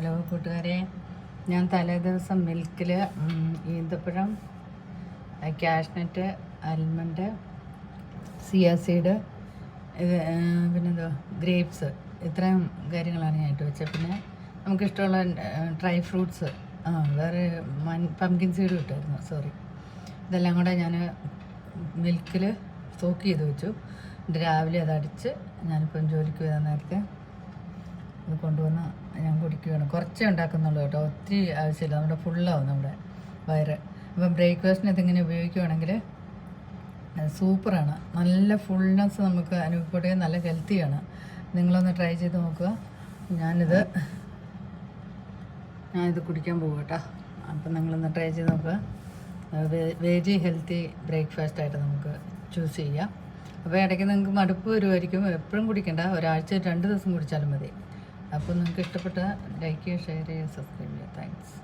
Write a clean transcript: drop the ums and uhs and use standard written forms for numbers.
Hello കൂട്ടുകാരെ, ഞാൻ തലേ ദിവസം മിൽക്കിൽ ഈന്തപ്പഴം, കാഷ്നട്ട്, ആൽമണ്ട്, സിയാ സീഡ്, പിന്നെന്തോ ഗ്രേപ്സ്, ഇത്രയും കാര്യങ്ങളാണ് ഞാൻ ഇട്ട് വെച്ചത്. പിന്നെ നമുക്കിഷ്ടമുള്ള ഡ്രൈ ഫ്രൂട്ട്സ്, വേറെ പംകിൻ സീഡും ഇട്ടായിരുന്നു, സോറി. ഇതെല്ലാം കൂടെ ഞാൻ മിൽക്കിൽ സോക്ക് ചെയ്ത് വെച്ചു. രാവിലെ അതടിച്ച് ഞാനിപ്പം ജോലിക്ക് വരുന്ന നേരത്തെ ഇത് കൊണ്ടുവന്ന് ഞാൻ കുടിക്കുകയാണ്. കുറച്ചേ ഉണ്ടാക്കുന്നുള്ളൂ കേട്ടോ, ഒത്തിരി ആവശ്യമില്ല, നമ്മുടെ ഫുള്ളാവും നമ്മുടെ വയറ്. അപ്പം ബ്രേക്ക്ഫാസ്റ്റിന് ഇതിങ്ങനെ ഉപയോഗിക്കുകയാണെങ്കിൽ സൂപ്പറാണ്, നല്ല ഫുൾനെസ് നമുക്ക് അനുഭവപ്പെടുകയും നല്ല ഹെൽത്തിയാണ്. നിങ്ങളൊന്ന് ട്രൈ ചെയ്ത് നോക്കുക. ഞാനിത് കുടിക്കാൻ പോകും കേട്ടോ. അപ്പം നിങ്ങളൊന്ന് ട്രൈ ചെയ്ത് നോക്കുക. വെരി ഹെൽത്തി ബ്രേക്ക്ഫാസ്റ്റായിട്ട് നമുക്ക് ചൂസ് ചെയ്യാം. അപ്പോൾ ഇടയ്ക്ക് നിങ്ങൾക്ക് മടുപ്പ് വരുമായിരിക്കും, എപ്പോഴും കുടിക്കണ്ട, ഒരാഴ്ച 2 ദിവസം കുടിച്ചാലും മതി. അപ്പോൾ നിങ്ങൾക്ക് ഇഷ്ടപ്പെട്ട ലൈക്ക് ചെയ്യുക, ഷെയർ ചെയ്യുക, സബ്സ്ക്രൈബ് ചെയ്യുക. താങ്ക്സ്.